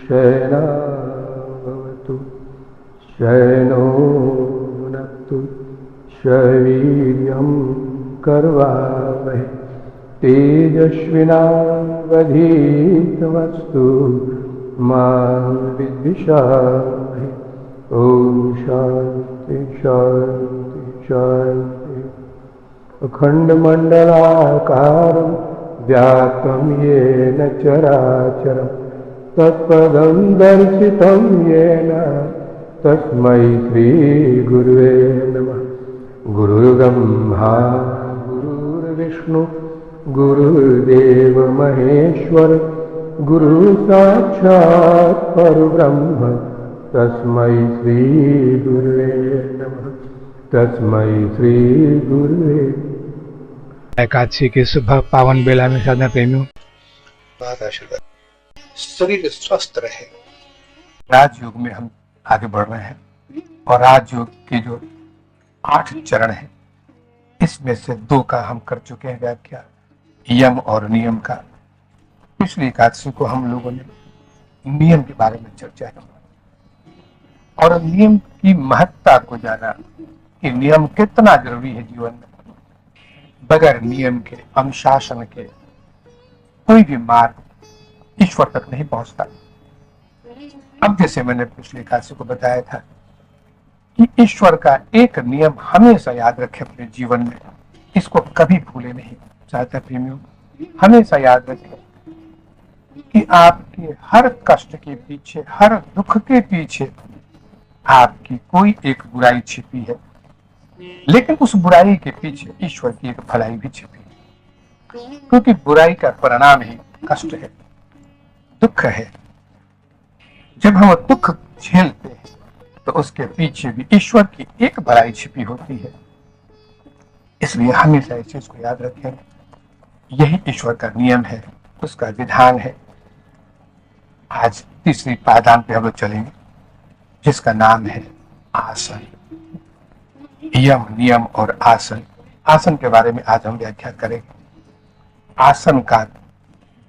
शयनावतु शयनो भुनक्तु शवीर्यं कर्वावहै तेजस्विनावधीतमस्तु मा विद्विषावहै। ओम शांति शांति शांति। अखंडमंडलाकारं व्याप्तं येन चराचरं तत्पदं दर्शितं येन तस्मै श्री गुरुवे नमः। गुरुर्ब्रह्मा गुरुर्विष्णु गुरुर्देव महेश्वर गुरुसाक्षात् परब्रह्म तस्मै श्री गुरुवे नमः। तस्मै श्री गुरुवे। एकादशी की सुबह पावन बेला में साधना प्रेमियों बहुत आशीर्वाद। शरीर स्वस्थ रहे। राजयोग में हम आगे बढ़ रहे हैं और राजयोग के जो 8 चरण हैं इसमें से 2 का हम कर चुके हैं व्याख्या, यम और नियम का। पिछली एकादशी को हम लोगों ने नियम के बारे में चर्चा की और नियम की महत्ता को जाना कि नियम कितना जरूरी है जीवन में। बगैर नियम के, अनुशासन के कोई भी मार्ग ईश्वर तक नहीं पहुंचता। अब जैसे मैंने पिछले एकादशी को बताया था कि ईश्वर का एक नियम हमेशा याद रखें अपने जीवन में, इसको कभी भूले नहीं। चाहते प्रेमियों, हमेशा याद रखें कि आपके हर कष्ट के पीछे, हर दुख के पीछे आपकी कोई एक बुराई छिपी है, लेकिन उस बुराई के पीछे ईश्वर की एक भलाई भी छिपी है। क्योंकि बुराई का परिणाम ही कष्ट है, दुख है। जब हम दुख झेलते हैं तो उसके पीछे भी ईश्वर की एक भलाई छिपी होती है। इसलिए हमेशा इस चीज को याद रखें, यही ईश्वर का नियम है, उसका विधान है। आज तीसरी पायदान पे हम लोग चलेंगे जिसका नाम है आसन। यम, नियम और आसन। आसन के बारे में आज हम व्याख्या करेंगे। आसन का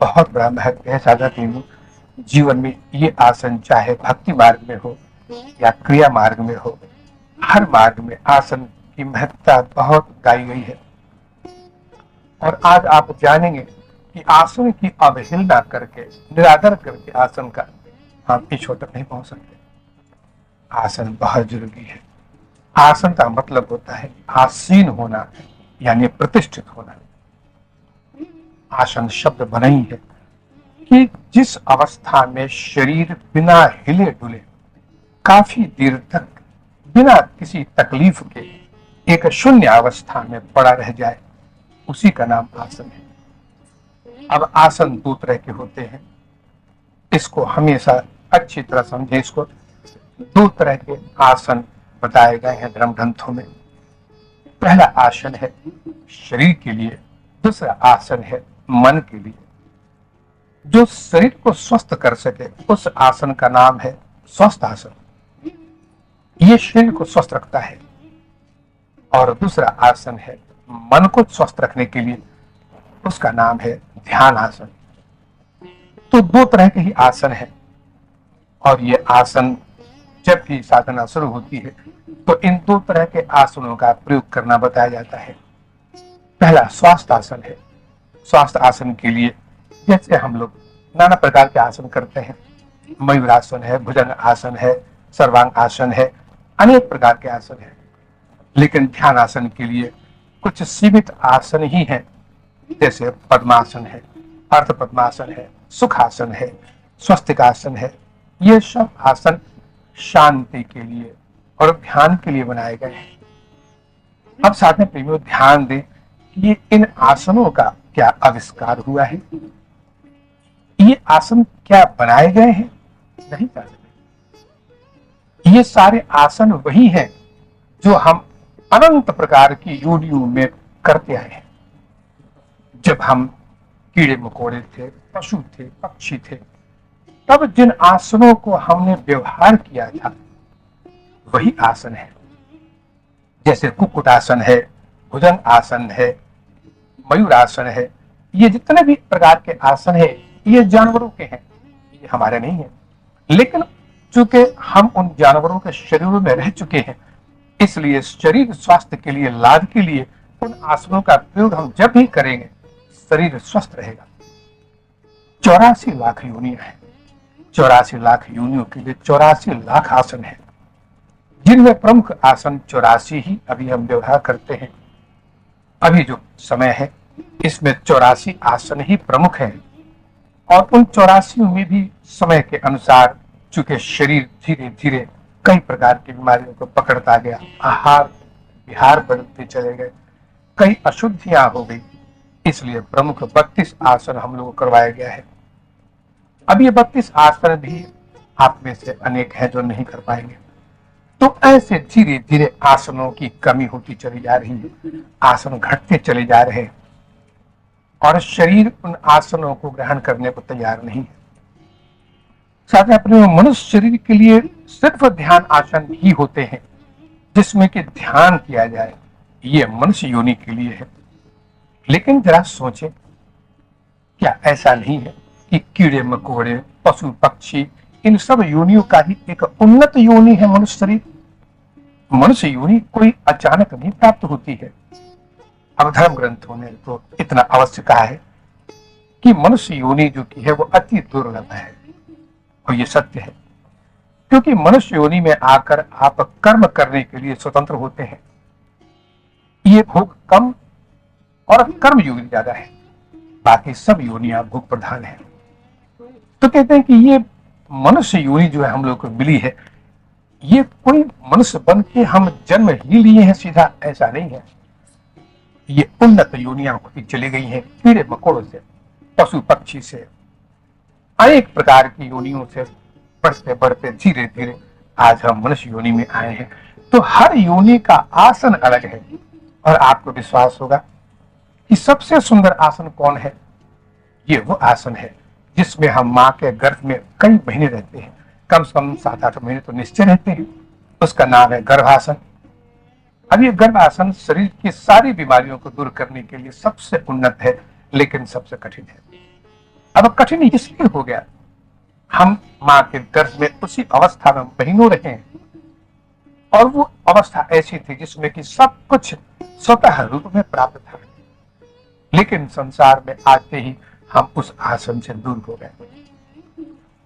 बहुत बड़ा महत्व है साधा तीनों जीवन में। ये आसन चाहे भक्ति मार्ग में हो या क्रिया मार्ग में हो, हर मार्ग में आसन की महत्ता बहुत गाई गई है। और आज आप जानेंगे कि आसन की अवहेलना करके, निरादर करके आसन का हम ईश्वर तक नहीं पहुंच सकते। आसन बहुत जरूरी है। आसन का मतलब होता है आसीन होना, यानी प्रतिष्ठित होना। आसन शब्द बना ही है कि जिस अवस्था में शरीर बिना हिले डुले काफी देर तक बिना किसी तकलीफ के एक शून्य अवस्था में पड़ा रह जाए, उसी का नाम आसन है। अब आसन 2 तरह के होते हैं, इसको हमेशा अच्छी तरह समझे। इसको 2 तरह के आसन बताए गए हैं धर्म ग्रंथों में। पहला आसन है शरीर के लिए, दूसरा आसन है मन के लिए। जो शरीर को स्वस्थ कर सके उस आसन का नाम है स्वस्थ आसन, ये शरीर को स्वस्थ रखता है। और दूसरा आसन है मन को स्वस्थ रखने के लिए, उसका नाम है ध्यान आसन। तो 2 तरह के ही आसन है और ये आसन जब भी साधना शुरू होती है तो इन 2 तरह के आसनों का प्रयोग करना बताया जाता है। पहला स्वास्थ्य आसन है। स्वास्थ्य आसन के लिए जैसे हम लोग नाना प्रकार के आसन करते हैं, मयूरासन है, भुजंग आसन है, सर्वांग आसन है, अनेक प्रकार के आसन है। लेकिन ध्यान आसन के लिए कुछ सीमित आसन ही हैं, जैसे पद्मासन है, अर्ध पद्मासन है, सुखासन है, स्वस्तिकासन है। ये सब आसन शांति के लिए और ध्यान के लिए बनाए गए हैं। अब साधना प्रेमियों ध्यान दें कि इन आसनों का क्या आविष्कार हुआ है, ये आसन क्या बनाए गए हैं, नहीं जानते। ये सारे आसन वही हैं जो हम अनंत प्रकार की यूनियों में करते आए हैं। जब हम कीड़े मकोड़े थे, पशु थे, पक्षी थे, तब जिन आसनों को हमने व्यवहार किया था वही आसन है। जैसे कुक्कुटासन है, भुजंग आसन है, मयूरासन है। ये जितने भी प्रकार के आसन है ये जानवरों के हैं, ये हमारे नहीं है। लेकिन चूंकि हम उन जानवरों के शरीरों में रह चुके हैं, इसलिए शरीर स्वास्थ्य के लिए, लाभ के लिए उन आसनों का प्रयोग हम जब भी करेंगे, शरीर स्वस्थ रहेगा। 84 लाख योनियां हैं। 84 लाख योनियों के लिए 84 लाख आसन है, जिनमें प्रमुख आसन 84 ही अभी हम व्यवहार करते हैं। अभी जो समय है, इसमें 84 आसन ही प्रमुख हैं, और उन 84 में भी समय के अनुसार चूंकि शरीर धीरे धीरे कई प्रकार की बीमारियों को पकड़ता गया, आहार विहार बदलते चले गए, कई अशुद्धियां हो गई, इसलिए प्रमुख 32 आसन हम लोगों को करवाया गया है। अब ये 32 आसन भी आप में से अनेक हैं जो नहीं कर पाएंगे। तो ऐसे धीरे धीरे आसनों की कमी होती चली जा रही है, आसन घटते चले जा रहे हैं, और शरीर उन आसनों को ग्रहण करने को तैयार नहीं है। साथ ही अपने मनुष्य शरीर के लिए सिर्फ ध्यान आसन ही होते हैं, जिसमें कि ध्यान किया जाए, ये मनुष्य योनि के लिए है। लेकिन जरा सोचें, क्या ऐसा नहीं है कि कीड़े मकोड़े, पशु पक्षी, इन सब योनियों का ही एक उन्नत योनि है मनुष्य शरीर। मनुष्य योनि कोई अचानक नहीं प्राप्त होती है। अब धर्म ग्रंथों ने तो इतना अवश्य कहा है कि मनुष्य योनि जो की है वो अति दुर्लभ है, और ये सत्य है, क्योंकि मनुष्य योनि में आकर आप कर्म करने के लिए स्वतंत्र होते हैं। ये भोग कम और कर्म योनि ज्यादा है, बाकी सब योनियां भोग प्रधान है। तो कहते हैं कि ये मनुष्य योनि जो है हम लोग को मिली है, ये कोई मनुष्य बन के हम जन्म ही लिए हैं सीधा, ऐसा नहीं है। ये उन्नत योनियां होती चली गई हैं, कीड़े मकोड़ों से, पशु पक्षी से, अनेक प्रकार की योनियों से बढ़ते बढ़ते धीरे धीरे आज हम मनुष्य योनि में आए हैं। तो हर योनि का आसन अलग है, और आपको विश्वास होगा कि सबसे सुंदर आसन कौन है? ये वो आसन है जिसमें हम माँ के गर्भ में कई महीने रहते हैं, कम से कम 7-8 महीने तो निश्चय रहते हैं। उसका नाम है गर्भासन। अब ये गर्भासन शरीर की सारी बीमारियों को दूर करने के लिए सबसे उन्नत है, लेकिन सबसे कठिन है। अब कठिन इसलिए हो गया, हम माँ के गर्भ में उसी अवस्था में महीनों रहे हैं, और वो अवस्था ऐसी थी जिसमें कि सब कुछ स्वतः रूप में प्राप्त था। लेकिन संसार में आते ही हम उस आसन से दूर हो गए।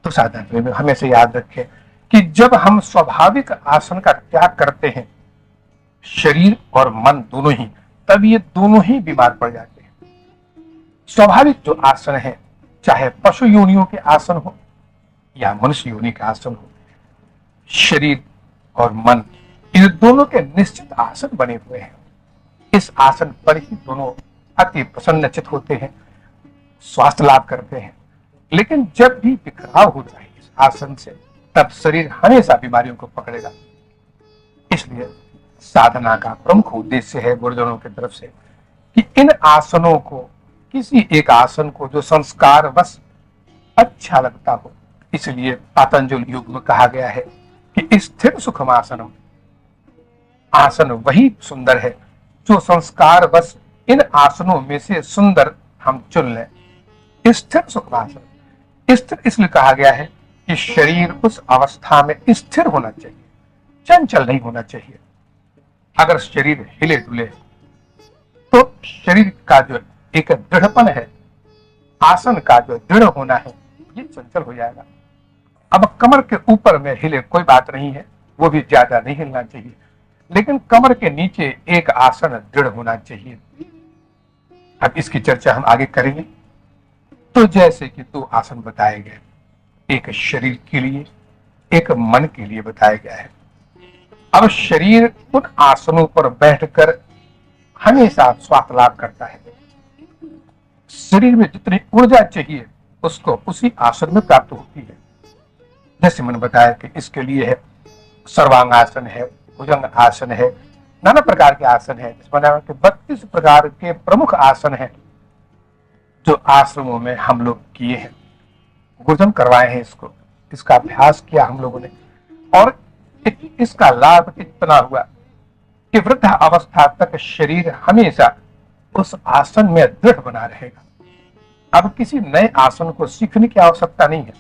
तो साधन में हमेशा याद रखें कि जब हम स्वाभाविक आसन का त्याग करते हैं, शरीर और मन दोनों ही, तब ये दोनों ही बीमार पड़ जाते हैं। स्वाभाविक जो आसन है, चाहे पशु योनियों के आसन हो या मनुष्य योनि के आसन हो, शरीर और मन इन दोनों के निश्चित आसन बने हुए हैं। इस आसन पर ही दोनों अति प्रसन्नचित होते हैं, स्वास्थ्य लाभ करते हैं। लेकिन जब भी बिखराव होता है इस आसन से, तब शरीर हमेशा बीमारियों को पकड़ेगा। इसलिए साधना का प्रमुख उद्देश्य है गुरुजनों की तरफ से कि इन आसनों को, किसी एक आसन को जो संस्कार बस अच्छा लगता हो, इसलिए पतंजलि योग में कहा गया है कि स्थिर सुखम आसनम, आसन वही सुंदर है जो संस्कार बस इन आसनों में से सुंदर हम चुन लें। स्थिर सुखासन, स्थिर इसलिए कहा गया है कि शरीर उस अवस्था में स्थिर होना चाहिए, चंचल नहीं होना चाहिए। अगर शरीर हिले डुले तो शरीर का जो एक दृढ़पन है, आसन का जो दृढ़ होना है, ये चंचल हो जाएगा। अब कमर के ऊपर में हिले कोई बात नहीं है, वो भी ज्यादा नहीं हिलना चाहिए, लेकिन कमर के नीचे एक आसन दृढ़ होना चाहिए। अब इसकी चर्चा हम आगे करेंगे। तो जैसे कि 2 आसन बताए गए, एक शरीर के लिए, एक मन के लिए बताया गया है। अब शरीर उन आसनों पर बैठकर हमेशा स्वास्थ्य लाभ करता है। शरीर में जितनी ऊर्जा चाहिए उसको उसी आसन में प्राप्त होती है। जैसे मैंने बताया कि इसके लिए है सर्वांग आसन है, भुजंग आसन है, नाना प्रकार के आसन है। जिसमें 32 प्रकार के प्रमुख आसन हैं जो आश्रमों में हम लोग किए हैं, गुरुजन करवाए हैं, इसका अभ्यास किया हम लोगों ने, और इसका लाभ इतना हुआ कि वृद्ध अवस्था तक शरीर हमेशा उस आसन में दृढ़ बना रहेगा। अब किसी नए आसन को सीखने की आवश्यकता नहीं है।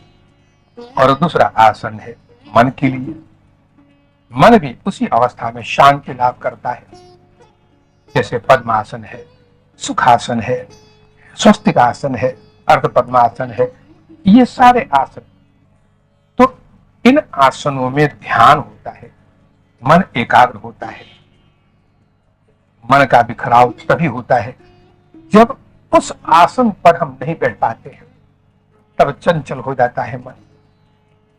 और दूसरा आसन है मन के लिए। मन भी उसी अवस्था में शांति लाभ करता है, जैसे पद्मासन है, सुखासन है, स्वस्तिक आसन है, अर्ध पद्मासन है, ये सारे आसन। तो इन आसनों में ध्यान होता है, मन एकाग्र होता है। मन का बिखराव तभी होता है जब उस आसन पर हम नहीं बैठ पाते हैं, तब चंचल हो जाता है मन,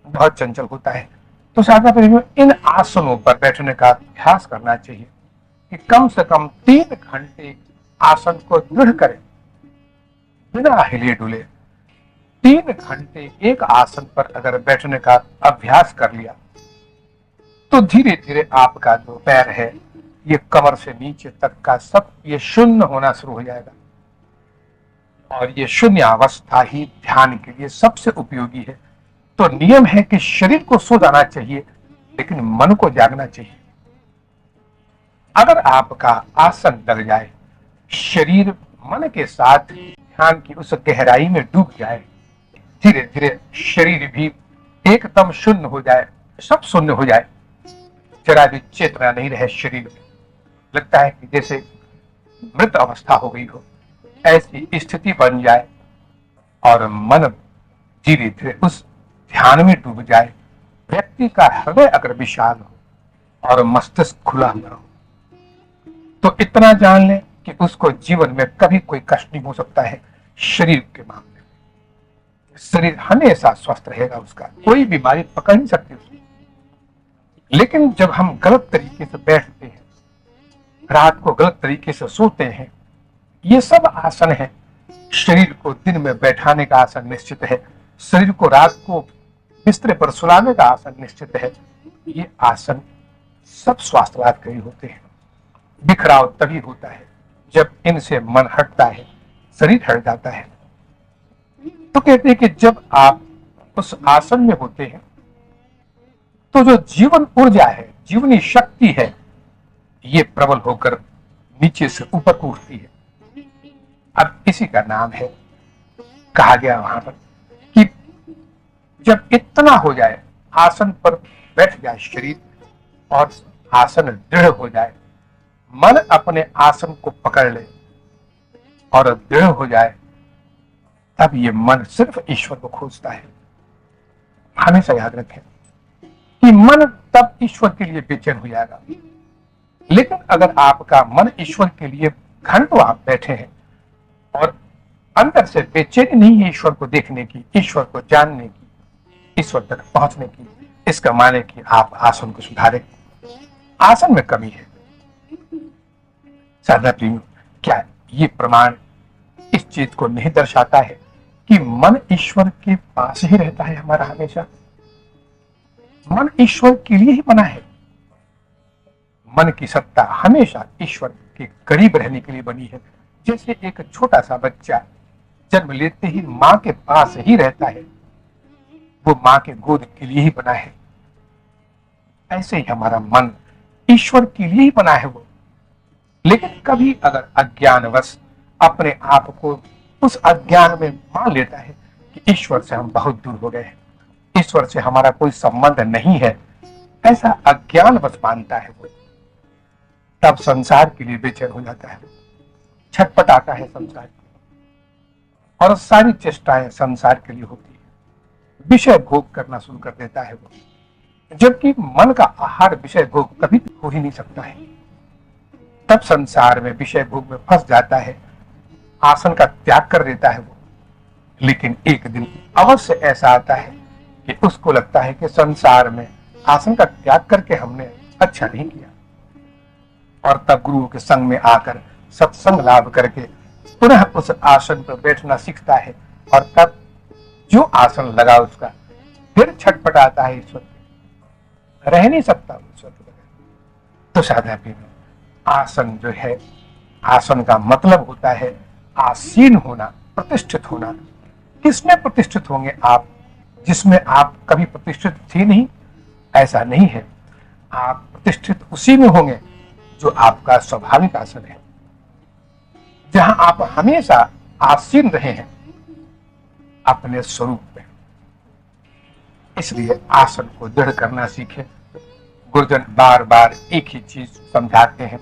बहुत चंचल होता है। तो साधना प्रेमियों, इन आसनों पर बैठने का अभ्यास करना चाहिए कि कम से कम 3 घंटे आसन को दृढ़ करें, बिना हिले डुले। 3 घंटे एक आसन पर अगर बैठने का अभ्यास कर लिया तो धीरे धीरे आपका जो पैर है, ये कमर से नीचे तक का सब ये शून्य होना शुरू हो जाएगा। और ये शून्य अवस्था ही ध्यान के लिए सबसे उपयोगी है। तो नियम है कि शरीर को सो जाना चाहिए, लेकिन मन को जागना चाहिए। अगर आपका आसन लग जाए, शरीर मन के साथ ध्यान की उस गहराई में डूब जाए, धीरे धीरे शरीर भी एकदम शून्य हो जाए, सब शून्य हो जाए, जरा भी चेतना नहीं रहे शरीर में, लगता है कि जैसे मृत अवस्था हो गई हो, ऐसी स्थिति बन जाए और मन धीरे धीरे उस ध्यान में डूब जाए, व्यक्ति का हृदय अगर विशाल हो और मस्तिष्क खुला हुआ हो, तो इतना जान ले कि उसको जीवन में कभी कोई कष्ट नहीं हो सकता है। शरीर के मामले में शरीर हमेशा स्वस्थ रहेगा, उसका कोई बीमारी पकड़ नहीं सकती उसको। लेकिन जब हम गलत तरीके से बैठते हैं, रात को गलत तरीके से सोते हैं, ये सब आसन है। शरीर को दिन में बैठाने का आसन निश्चित है, शरीर को रात को बिस्तर पर सुलाने का आसन निश्चित है। ये आसन सब स्वास्थ्यवादकारी होते हैं। बिखराव तभी होता है जब इनसे मन हटता है, शरीर हट जाता है। तो कहते हैं कि जब आप उस आसन में होते हैं तो जो जीवन ऊर्जा है, जीवनी शक्ति है, ये प्रबल होकर नीचे से ऊपर को उठती है। अब इसी का नाम है, कहा गया वहां पर कि जब इतना हो जाए, आसन पर बैठ जाए शरीर और आसन दृढ़ हो जाए, मन अपने आसन को पकड़ ले और दृढ़ हो जाए, तब ये मन सिर्फ ईश्वर को खोजता है। हमेशा याद रखें कि मन तब ईश्वर के लिए बेचैन हो जाएगा। लेकिन अगर आपका मन ईश्वर के लिए घंटों आप बैठे हैं और अंदर से बेचैनी नहीं है ईश्वर को देखने की, ईश्वर को जानने की, ईश्वर तक पहुंचने की, इसका माने कि आप आसन को सुधारें। आसन में कमी है। साधना प्रेमियों, क्या ये प्रमाण इस चीज को नहीं दर्शाता है कि मन ईश्वर के पास ही रहता है हमारा हमेशा? मन ईश्वर के लिए ही बना है। मन की सत्ता हमेशा ईश्वर के करीब रहने के लिए बनी है। जैसे एक छोटा सा बच्चा जन्म लेते ही मां के पास ही रहता है, वो मां के गोद के लिए ही बना है, ऐसे ही हमारा मन ईश्वर के लिए ही बना है वो। लेकिन कभी अगर अज्ञानवश अपने आप को उस अज्ञान में मान लेता है कि ईश्वर से हम बहुत दूर हो गए हैं, ईश्वर से हमारा कोई संबंध नहीं है, ऐसा अज्ञानवश मानता है वो, तब संसार के लिए बेचैन हो जाता है, छटपटाता है संसार के, और सारी चेष्टाएं संसार के लिए होती है, विषय भोग करना शुरू कर देता है वो। जबकि मन का आहार विषय भोग कभी हो ही नहीं सकता है। तब संसार में विषय भोग में फंस जाता है, आसन का त्याग कर देता है वो। लेकिन एक दिन अवश्य ऐसा आता है कि उसको लगता है कि संसार में आसन का त्याग करके हमने अच्छा नहीं किया, और तब गुरु के संग में आकर सत्संग लाभ करके पुनः उस आसन पर बैठना सीखता है, और तब जो आसन लगा उसका फिर छटपटाता है ईश्वर, रह नहीं सकता ईश्वर के बगैर। तो साधना में आसन जो है, आसन का मतलब होता है आसीन होना, प्रतिष्ठित होना। किसमें प्रतिष्ठित होंगे आप? जिसमें आप कभी प्रतिष्ठित थे नहीं, ऐसा नहीं है। आप प्रतिष्ठित उसी में होंगे जो आपका स्वाभाविक आसन है, जहां आप हमेशा आसीन रहे हैं अपने स्वरूप में। इसलिए आसन को दृढ़ करना सीखे। गुरुजन बार बार एक ही चीज समझाते हैं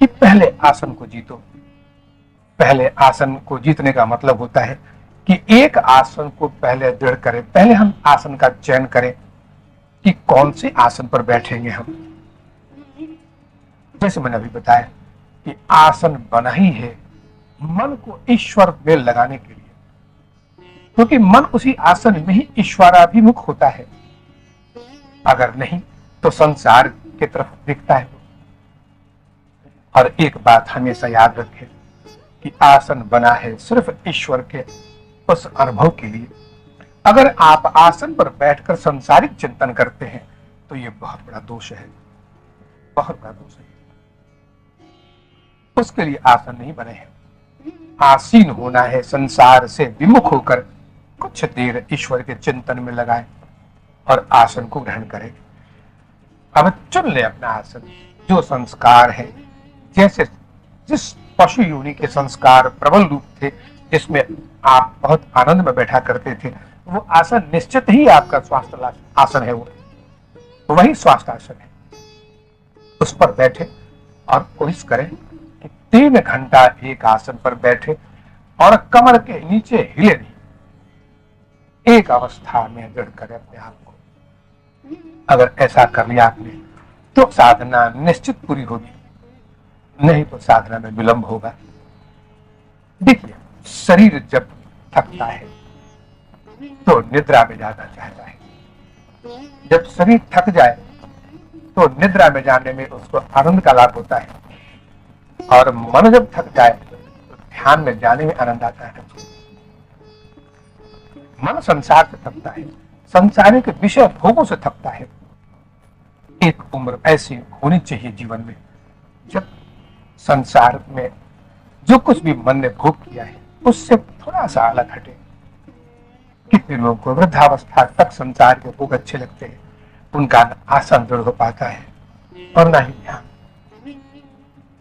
कि पहले आसन को जीतो। पहले आसन को जीतने का मतलब होता है कि एक आसन को पहले दृढ़ करें। पहले हम आसन का चयन करें कि कौन से आसन पर बैठेंगे हम। जैसे मैंने अभी बताया कि आसन बना ही है मन को ईश्वर में लगाने के लिए, क्योंकि मन उसी आसन में ही ईश्वराभिमुख होता है। अगर नहीं तो संसार की तरफ दिखता है। और एक बात हमेशा याद रखें कि आसन बना है सिर्फ ईश्वर के उस अनुभव के लिए। अगर आप आसन पर बैठकर सांसारिक चिंतन करते हैं तो ये बहुत बड़ा दोष है, बहुत बड़ा दोष है। उसके लिए आसन नहीं बने हैं। आसीन होना है, संसार से विमुख होकर कुछ देर ईश्वर के चिंतन में लगाएं और आसन को ग्रहण करें। अब चुन ले अपना आसन। जो संस्कार है, जैसे जिस पशु योनि के संस्कार प्रबल रूप थे, जिसमें आप बहुत आनंद में बैठा करते थे, वो आसन निश्चित ही आपका स्वास्थ्य आसन है। वो वही स्वास्थ्य आसन है। उस पर बैठे और कोशिश करें कि 3 घंटा एक आसन पर बैठे और कमर के नीचे हिले नहीं। एक अवस्था में दृढ़ करें अपने आप को। अगर ऐसा कर लिया आपने तो साधना निश्चित पूरी होगी, नहीं तो साधना में विलंब होगा। देखिए, शरीर जब थकता है तो निद्रा में जाना चाहता है। जब शरीर थक जाए तो निद्रा में जाने में उसको आनंद का लाभ होता है, और मन जब थक जाए तो ध्यान में जाने में आनंद आता है। मन संसार से थकता है, संसारिक विषय भोगों से थकता है। एक उम्र ऐसी होनी चाहिए जीवन में जब संसार में जो कुछ भी मन ने भोग किया है उससे थोड़ा सा अलग हटे। कितने लोगों को वृद्धावस्था तक संसार के भोग अच्छे लगते हैं, उनका आसन दृढ़ हो पाता है और ना ही ध्यान।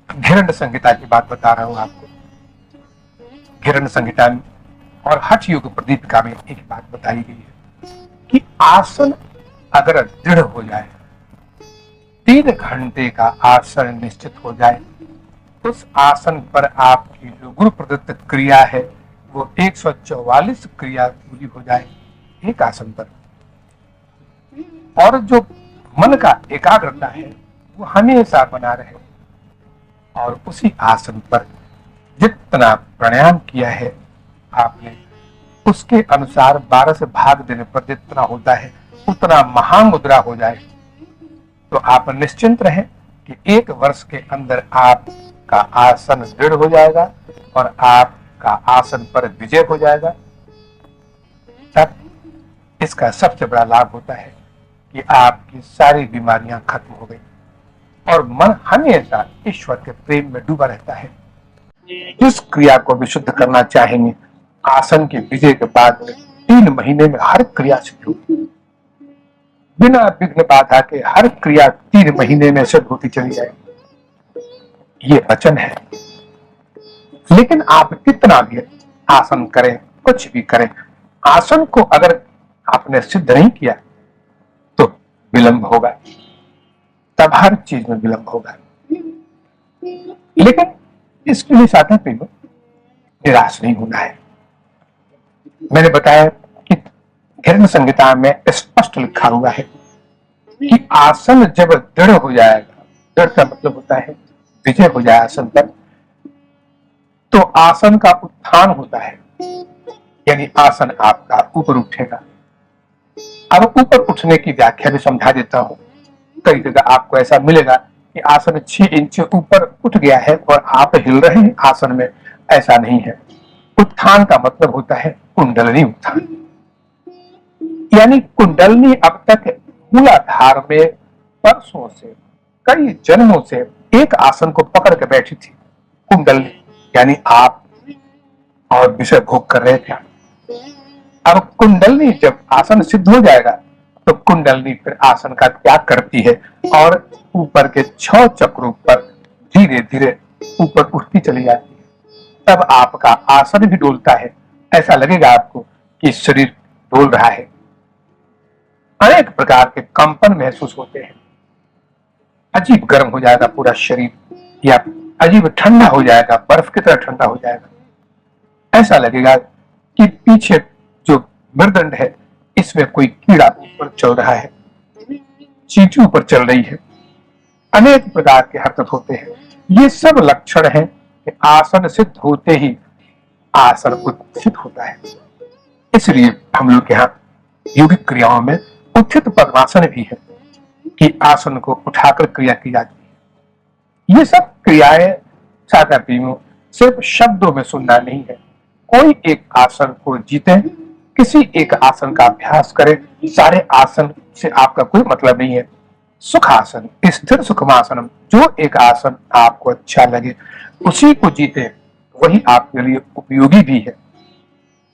घिरण्य संहिता की बात बता रहा हूं आपको। घिरण्य संहिता और हठ योग प्रदीपिका में एक बात बताई गई है कि आसन अगर दृढ़ हो जाए, 3 घंटे का आसन निश्चित हो जाए, उस आसन पर आपकी जो गुरु प्रदत्त क्रिया है वो 144 क्रिया पूरी हो जाए एक आसन पर, और जो मन का एकाग्रता है वो हमेशा बना रहे, और उसी आसन पर जितना प्राणायाम किया है आपने उसके अनुसार 12 से भाग देने पर जितना होता है उतना महामुद्रा हो जाए, तो आप निश्चिंत रहें कि 1 वर्ष के अंदर आपका आसन दृढ़ हो जाएगा और आपका आसन पर विजय हो जाएगा। तब इसका सबसे बड़ा लाभ होता है कि आपकी सारी बीमारियां खत्म हो गई और मन हमेशा ईश्वर के प्रेम में डूबा रहता है। इस क्रिया को विशुद्ध करना चाहेंगे, आसन के विजय के बाद 3 महीने में हर क्रिया सिद्ध होगी। बिना विघ्न बाधा के हर क्रिया 3 महीने में सिद्ध होती चली जाएगी। ये वचन है। लेकिन आप कितना भी आसन करें, कुछ भी करें, आसन को अगर आपने सिद्ध नहीं किया तो विलंब होगा, तब हर चीज में विलंब होगा। लेकिन इसके लिए साधना पे निराश नहीं होना है। मैंने बताया कि घिरण्य संहिता में स्पष्ट लिखा हुआ है कि आसन जब दृढ़ हो जाएगा, दृढ़ का मतलब होता है विजय हो जाए आसन पर, तो आसन का उत्थान होता है, यानी आसन आपका ऊपर उठेगा। अब ऊपर उठने की व्याख्या भी समझा देता हूं। कई जगह आपको ऐसा मिलेगा कि आसन 6 इंच ऊपर उठ गया है और आप हिल रहे हैं आसन में, ऐसा नहीं है। उत्थान का मतलब होता है कुंडलनी उत्थान, यानी कुंडलनी अब तक मूलाधार में वर्षों से, कई जन्मों से एक आसन को पकड़ के बैठी थी। कुंडलनी यानी आप और विषय भोग कर रहे थे। अब कुंडलनी जब आसन सिद्ध हो जाएगा तो कुंडलनी फिर आसन का त्याग करती है और ऊपर के 6 चक्रों पर धीरे धीरे ऊपर उठती चली जाती है। तब आपका आसन भी डोलता है, ऐसा लगेगा आपको कि शरीर डोल रहा है। अनेक प्रकार के कंपन महसूस होते हैं। अजीब गर्म हो जाएगा पूरा शरीर, या अजीब ठंडा हो जाएगा, बर्फ की तरह ठंडा हो जाएगा। ऐसा लगेगा कि पीछे जो मृदंड है इसमें कोई कीड़ा ऊपर चल रहा है, चींटी ऊपर चल रही है। अनेक प्रकार के हरकत होते हैं। ये सब लक्षण हैं कि आसन सिद्ध होते ही आसन उत्थित होता है। इसलिए हम लोग यहाँ योगिक क्रियाओं में उत्थित पद्मासन भी है कि आसन को उठाकर क्रिया की जाती है। ये सब क्रियाएं सादा प्रेमियों सिर्फ शब्दों में सुनना नहीं है। कोई एक आसन को जीते, किसी एक आसन का अभ्यास करें। सारे आसन से आपका कोई मतलब नहीं है। सुखासन, स्थिर सुखमासनम, जो एक आसन आपको अच्छा लगे उसी को जीते, वही आपके लिए उपयोगी भी है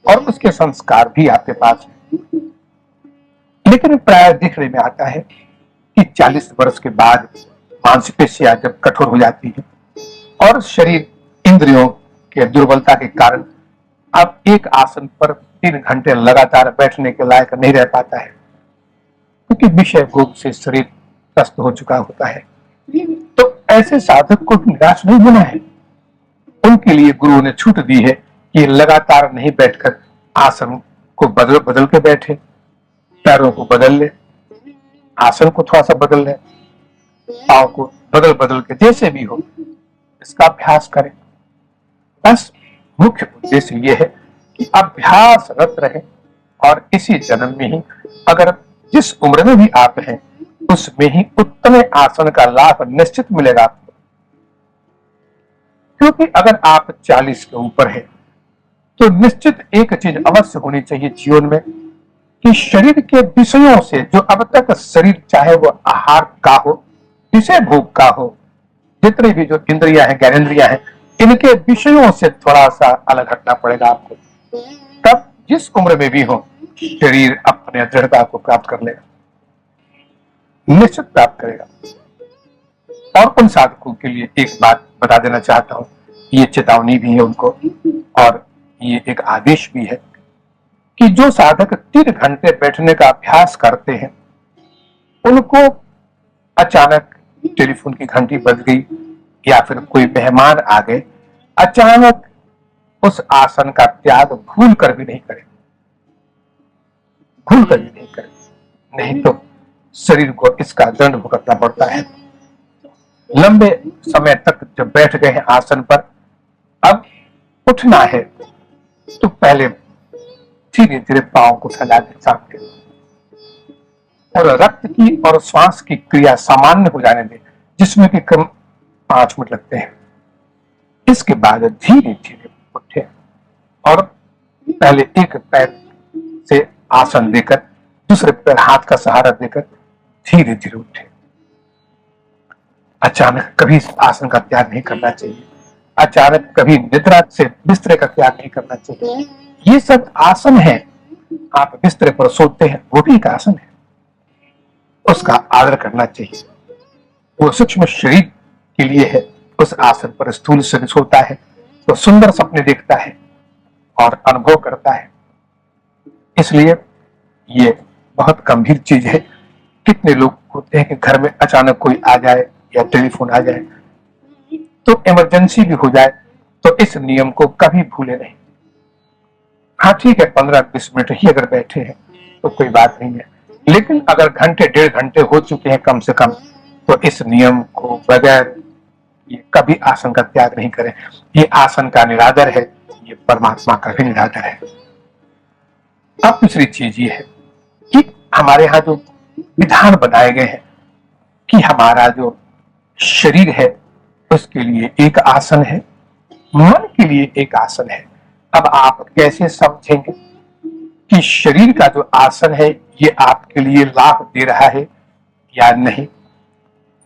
और उसके संस्कार भी आपके पास है। लेकिन प्राय देखने में आता है कि 40 वर्ष के बाद मांसपेशियां जब कठोर हो जाती है और शरीर इंद्रियों के दुर्बलता के कारण अब एक आसन पर 3 घंटे लगातार बैठने के लायक नहीं रह पाता है, क्योंकि विषय भोग से शरीर त्रस्त हो चुका होता है। तो ऐसे साधक को निराश नहीं होना है। उनके लिए गुरु ने छूट दी है कि लगातार नहीं बैठकर आसन को बदल बदल के बैठे, पैरों को बदल ले, आसन को थोड़ा सा बदल ले, पांव को बदल बदल के जैसे भी हो इसका अभ्यास करें। बस मुख्य उद्देश्य यह है कि अभ्यासरत रहे और इसी जन्म में ही, अगर जिस उम्र में भी आप हैं उसमें ही उतने आसन का लाभ निश्चित मिलेगा आपको। क्योंकि अगर आप 40 के ऊपर हैं तो निश्चित एक चीज अवश्य होनी चाहिए जीवन में कि शरीर के विषयों से, जो अब तक शरीर चाहे वो आहार का हो, विषय भोग का हो, जितने भी जो इंद्रियां हैं, ज्ञानेंद्रियां हैं, इनके विषयों से थोड़ा सा अलग हटना पड़ेगा आपको। तब जिस उम्र में भी हो शरीर अपने दृढ़ता को प्राप्त कर लेगा, निश्चित प्राप्त करेगा। और उन साधकों के लिए एक बात बता देना चाहता हूं, ये चेतावनी भी है उनको और ये एक आदेश भी है कि जो साधक 3 घंटे बैठने का अभ्यास करते हैं उनको अचानक टेलीफोन की घंटी बज गई या फिर कोई मेहमान आ गए, अचानक उस आसन का त्याग भूल कर भी नहीं करें, भूल कर भी नहीं करें, नहीं तो शरीर को इसका दंड भुगतना पड़ता है। लंबे समय तक जब बैठ गए हैं आसन पर, अब उठना है तो पहले धीरे धीरे पांव को फैला दें सामने और रक्त की और श्वास की क्रिया सामान्य हो जाने दें, जिसमें कि कम 5 मिनट लगते हैं। इसके बाद धीरे धीरे उठे और पहले एक पैर से आसन देकर दूसरे पैर हाथ का सहारा देकर धीरे धीरे उठे। अचानक कभी इस आसन का त्याग नहीं करना चाहिए। अचानक कभी निद्रा से बिस्तरे का त्याग नहीं करना चाहिए। ये सब आसन है। आप बिस्तरे पर सोते हैं, वो भी एक आसन है, उसका आदर करना चाहिए। वो सूक्ष्म शरीर के लिए है। उस आसन पर स्थूल शरीर सोता है तो सुंदर सपने देखता है और अनुभव करता है। इसलिए ये बहुत गंभीर चीज है। कितने लोग होते हैं कि घर में अचानक कोई आ जाए या टेलीफोन आ जाए तो इमरजेंसी भी हो जाए, तो इस नियम को कभी भूले नहीं। हाँ ठीक है, 15-20 मिनट ही अगर बैठे हैं तो कोई बात नहीं है, लेकिन अगर घंटे 1.5 घंटे हो चुके हैं कम से कम, तो इस नियम को बगैर ये कभी आसन का त्याग नहीं करें। ये आसन का निरादर है, ये परमात्मा का भी निरादर है। अब दूसरी चीज ये है कि हमारे यहाँ जो विधान बनाए गए हैं कि हमारा जो शरीर है उसके लिए एक आसन है, मन के लिए एक आसन है। अब आप कैसे समझेंगे कि शरीर का जो आसन है ये आपके लिए लाभ दे रहा है या नहीं?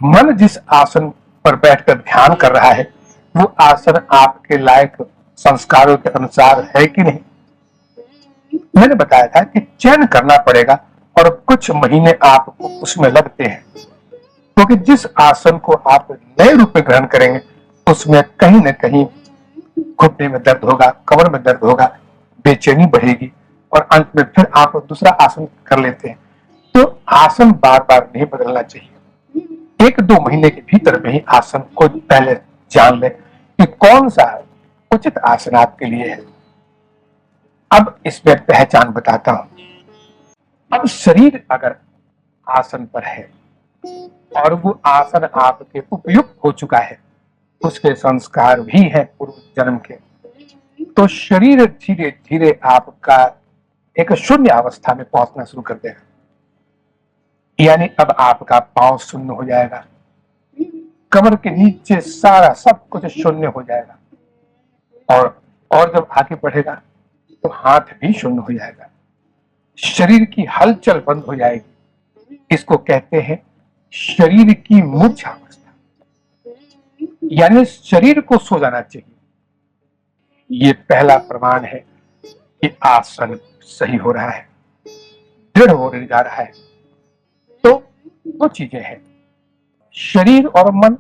मन जिस आसन पर बैठकर ध्यान कर रहा है वो आसन आपके लायक संस्कारों के अनुसार है कि नहीं? मैंने बताया था कि चयन करना पड़ेगा और कुछ महीने आपको उसमें लगते हैं, क्योंकि जिस आसन को आप नए रूप में ग्रहण करेंगे उसमें कहीं न कहीं घुटने में दर्द होगा, कमर में दर्द होगा, बेचैनी बढ़ेगी और अंत में फिर आप दूसरा आसन कर लेते हैं। तो आसन बार बार नहीं बदलना चाहिए। 1-2 महीने के भीतर में ही आसन को पहले जान ले कि कौन सा उचित आसन आपके लिए है। अब इसमें पहचान बताता हूं। अब शरीर अगर आसन पर है और वो आसन आपके उपयुक्त हो चुका है, उसके संस्कार भी हैं पूर्व जन्म के, तो शरीर धीरे धीरे आपका एक शून्य अवस्था में पहुंचना शुरू कर देगा। यानी अब आपका पांव शून्य हो जाएगा, कमर के नीचे सारा सब कुछ शून्य हो जाएगा, और जब आगे बढ़ेगा तो हाथ भी शून्य हो जाएगा। शरीर की हलचल बंद हो जाएगी। इसको कहते हैं शरीर की मूर्छा अवस्था, यानी शरीर को सो जाना चाहिए। ये पहला प्रमाण है कि आसन सही हो रहा है, दृढ़ होने जा रहा है। तो 2 चीजें हैं, शरीर और मन।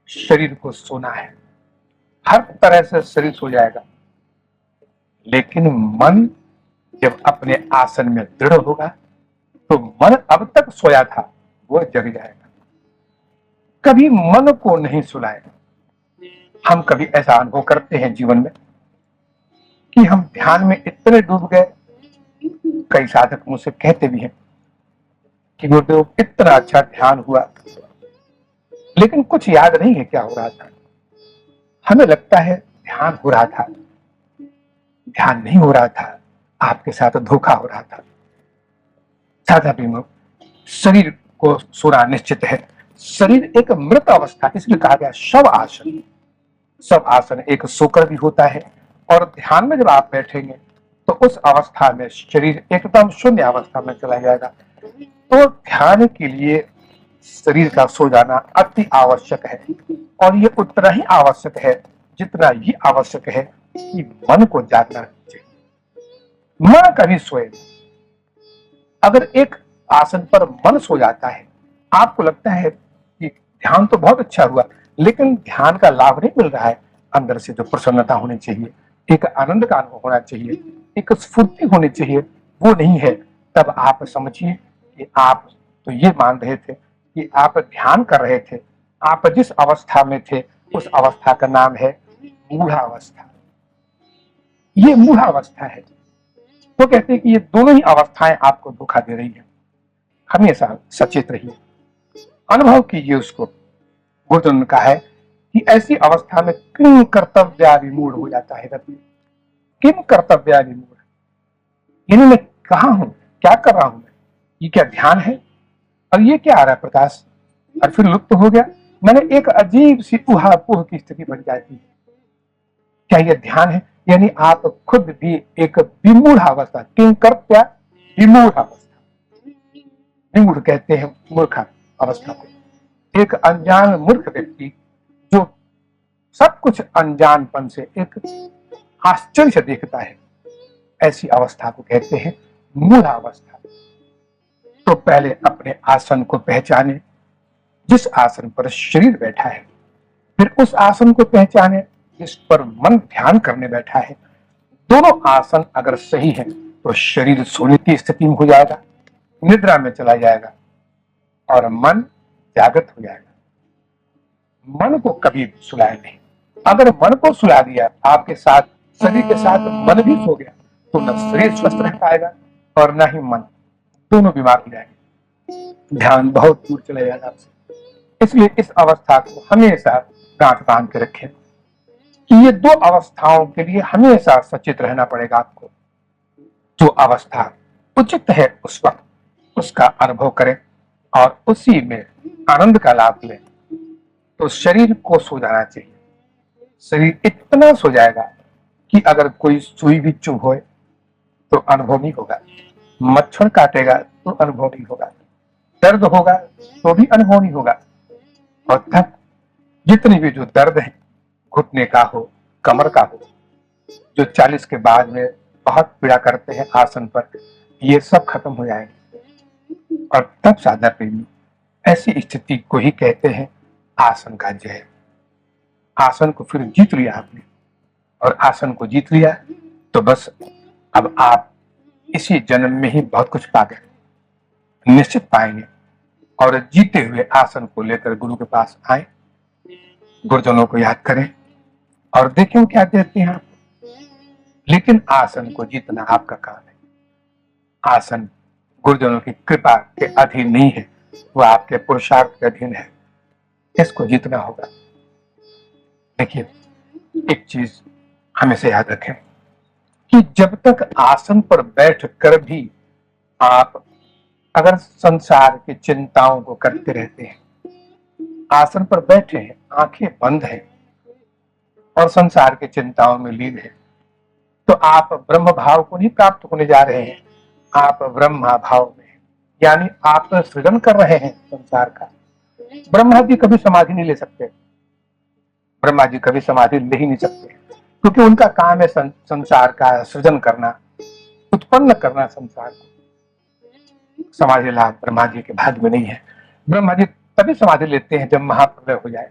शरीर को सोना है, हर तरह से शरीर सो जाएगा, लेकिन मन जब अपने आसन में दृढ़ होगा तो मन अब तक सोया था वो जग जाएगा, कभी मन को नहीं सुलाएगा। हम कभी ऐसा अनुभव करते हैं जीवन में कि हम ध्यान में इतने डूब गए, कई साधक मुझसे कहते भी हैं कि गुरुदेव इतना अच्छा ध्यान हुआ, लेकिन कुछ याद नहीं है क्या हो रहा था। हमें लगता है ध्यान हो रहा था, ध्यान नहीं हो रहा था, आपके साथ धोखा हो रहा था। साधा भी शरीर को सोना निश्चित है। शरीर एक मृत अवस्था, इसलिए कहा गया शव आसन। शव आसन एक सोकर भी होता है, और ध्यान में जब आप बैठेंगे तो उस अवस्था में शरीर एकदम शून्य अवस्था में चला जाएगा। तो ध्यान के लिए शरीर का सो जाना अति आवश्यक है, और ये उतना ही आवश्यक है जितना ये आवश्यक है कि मन को जागना चाहिए। मन कभी सोए नहीं। अगर एक आसन पर मन सो जाता है, आपको लगता है कि ध्यान तो बहुत अच्छा हुआ, लेकिन ध्यान का लाभ नहीं मिल रहा है। अंदर से जो प्रसन्नता होनी चाहिए, एक आनंद का अनुभव होना चाहिए, एक स्फूर्ति होनी चाहिए, वो नहीं है। तब आप समझिए कि आप तो ये मान रहे थे कि आप ध्यान कर रहे थे। आप जिस अवस्था में थे उस अवस्था का नाम है मूढ़ावस्था। ये मूढ़ावस्था है। वो कहते हैं कि ये दोनों ही अवस्थाएं आपको धोखा दे रही है। हमेशा सचेत रहिए, अनुभव कीजिए उसको। गुरुजन ने कहा है कि ऐसी अवस्था में किम कर्तव्याभिमूढ़ हो जाता है व्यक्ति। किम कर्तव्याभिमूढ़, यानी मैं कहाँ हूं, क्या कर रहा हूं मैं, ये क्या ध्यान है, और ये क्या आ रहा है प्रकाश, और फिर लुप्त हो गया। मैंने एक अजीब सी उहापोह की स्थिति बन जाती है। क्या यह ध्यान है? यानी आप खुद भी एक विमूढ़ अवस्था, किंकर्त्या विमूढ़ अवस्था, विमूढ़ कहते हैं मूर्खा अवस्था को। एक अनजान मूर्ख व्यक्ति जो सब कुछ अनजानपन से एक आश्चर्य से देखता है, ऐसी अवस्था को कहते हैं मूढ़ावस्था। तो पहले अपने आसन को पहचाने, जिस आसन पर शरीर बैठा है। फिर उस आसन को पहचाने जिस पर मन ध्यान करने बैठा है। दोनों आसन अगर सही है तो शरीर सोने की स्थिति में हो जाएगा, निद्रा में चला जाएगा, और मन जागृत हो जाएगा। मन को कभी सुलाए नहीं। अगर मन को सुला दिया, आपके साथ शरीर के साथ मन भी सो गया, तो न शरीर स्वस्थ रह पाएगा और न ही मन, दोनों बीमार हो जाएंगे। ध्यान बहुत दूर चला जाएगा आपसे। इसलिए इस अवस्था को हमेशा गांठ बांध के रखें कि ये 2 अवस्थाओं के लिए हमेशा सचेत रहना पड़ेगा आपको। जो अवस्था उचित है उस वक्त उसका अनुभव करें और उसी में आनंद का लाभ लें। तो शरीर को सो जाना चाहिए। शरीर इतना सो जाएगा कि अगर कोई सुई भी चुभोए तो अनुभव नहीं होगा, मच्छर काटेगा तो अनुभव नहीं होगा, दर्द होगा तो भी अनुभव नहीं होगा। और तब जितनी भी जो दर्द है, घुटने का हो, कमर का हो, जो 40 के बाद में बहुत पीड़ा करते हैं आसन पर, ये सब खत्म हो जाएंगे। और तब साधना प्रेमी ऐसी स्थिति को ही कहते हैं आसन का जय। आसन को फिर जीत लिया आपने, और आसन को जीत लिया तो बस अब आप इसी जन्म में ही बहुत कुछ पा गए। निश्चित पाएंगे। और जीते हुए आसन को लेकर गुरु के पास आए, गुरुजनों को याद करें और देखें क्या देते हैं आप। लेकिन आसन को जीतना आपका काम है। आसन गुरुजनों की कृपा के अधीन नहीं है, वह आपके पुरुषार्थ के अधीन है। इसको जीतना होगा। देखिए, एक चीज हमेशा याद रखें कि जब तक आसन पर बैठ कर भी आप अगर संसार की चिंताओं को करते रहते हैं, आसन पर बैठे हैं, आंखें बंद हैं और संसार की चिंताओं में लीन है, तो आप ब्रह्म भाव को नहीं प्राप्त होने जा रहे हैं, आप ब्रह्मा भाव में, यानी आप सृजन कर रहे हैं संसार का। ब्रह्मा जी कभी समाधि नहीं ले सकते, ब्रह्मा जी कभी समाधि ले ही नहीं सकते, क्योंकि उनका काम है संसार का सृजन करना, उत्पन्न करना संसार को। समाधि लाभ ब्रह्मा जी के भाग्य में नहीं है। ब्रह्मा जी तभी समाधि लेते हैं जब महाप्रलय हो जाए।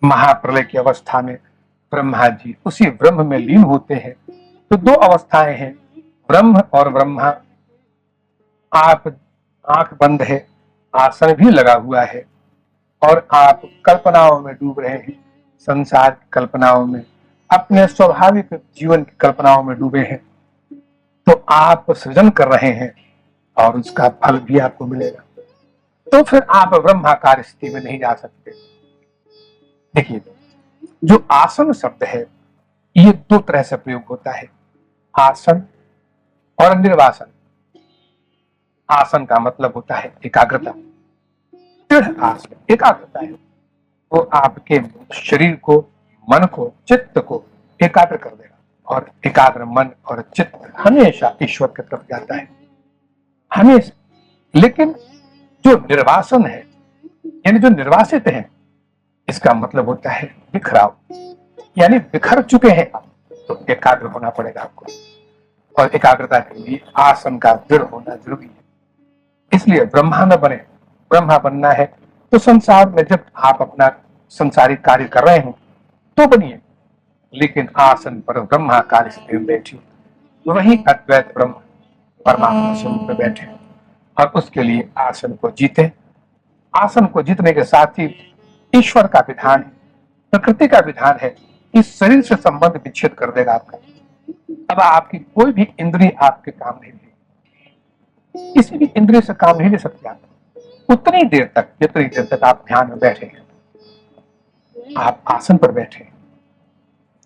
महाप्रलय की अवस्था में ब्रह्मा जी उसी ब्रह्म में लीन होते हैं। तो दो अवस्थाएं हैं, ब्रह्म और ब्रह्मा। आप आंख बंद है, आसन भी लगा हुआ है और आप कल्पनाओं में डूब रहे हैं, संसार की कल्पनाओं में, अपने स्वाभाविक जीवन की कल्पनाओं में डूबे हैं। तो आप सृजन कर रहे हैं और उसका फल भी आपको मिलेगा। तो फिर आप ब्रह्माकार स्थिति में नहीं जा सकते। देखिए, जो आसन शब्द है ये दो तरह से प्रयोग होता है, आसन और निर्वासन। आसन का मतलब होता है एकाग्रता, दृढ़ आसन, एकाग्रता है, वो आपके शरीर को, मन को, चित्त को एकाग्र कर देगा। और एकाग्र मन और चित्त हमेशा ईश्वर की तरफ जाता है, हमेशा। लेकिन जो निर्वासन है, यानी जो निर्वासित है, इसका मतलब होता है बिखराव, यानी बिखर चुके हैं आप, तो एकाग्र होना पड़ेगा आपको। और एकाग्रता के लिए आसन का दृढ़ होना जरूरी है। इसलिए ब्रह्मा न बने, ब्रह्मा बनना है तो संसार में जब आप अपना संसारिक कार्य कर रहे हो तो बनिए, लेकिन आसन पर ब्रह्माकार स्थिति में बैठिए, वही अद्वैत ब्रह्म परमात्मा स्वरूप में बैठे और उसके लिए आसन को जीते। आसन को जीतने के साथ ही ईश्वर का विधान है, प्रकृति का विधान है, इस शरीर से संबंध विच्छेद कर देगा आपका। अब आपकी कोई भी इंद्रिय आपके काम नहीं लेगी, किसी भी इंद्रिय से काम नहीं ले सकते आप उतनी देर तक जितनी देर तक आप ध्यान में बैठे हैं, आप आसन पर बैठे।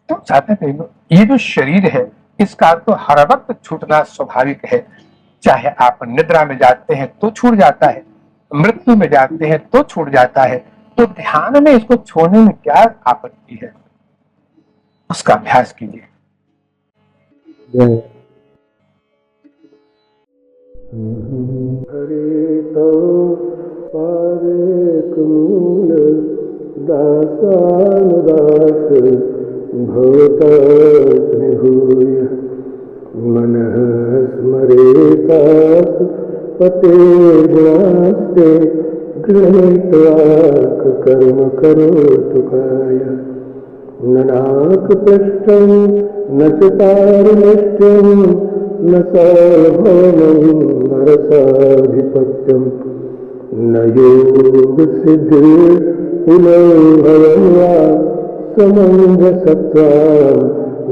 तो चाहते हैं ये जो शरीर है इसका तो हर वक्त छूटना स्वाभाविक है, चाहे आप निद्रा में जाते हैं तो छूट जाता है, मृत्यु में जाते हैं तो छूट जाता है। तो ध्यान में इसको छोड़ने में क्या आपत्ति है, उसका अभ्यास कीजिए। हरे तो पारेक मूल दासानुदास भवतास्मृभूय मनः स्मरेतास पते गुणास्ते गृहीत्वाक कर्म करोतु काय ननाक पृष्ठं न च पारिनिष्ठ्यं न साभवनं वरसाधिपत्यं न योगसिद्धिर्पुनर्भवं वा समञ्जसत्वां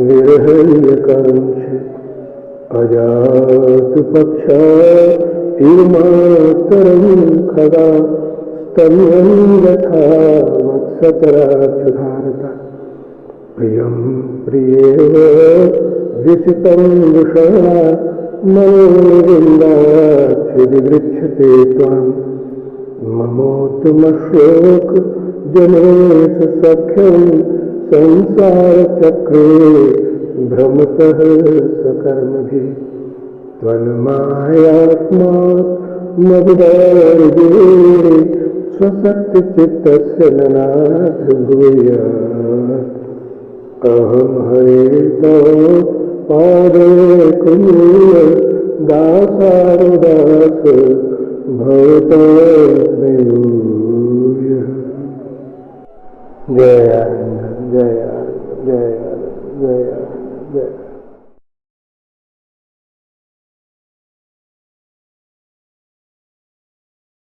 विरहल्यकाङ्क्षे अजातुपक्षा इमातरं खगा स्तम्यं यथा वत्सतराक्षधारता प्रियं प्रियेव विसितं वृषणा मनोविन्दाच्छिदिगृच्छते त्वां ममोत्तमश्लोक जनेश सख्यं संसारचक्रे भ्रमतः सकर्मभिः त्वन्मायात्मा मदुदारगेरे स्वशक्तिचित्तस्य ननाथ भूयात् अहं हरे तव पादे कुर्य दासारुदास भवतास्मि भूयः। जय आनंद, जय आनंद, जय आनंद, जय आनंद, जय आनंद।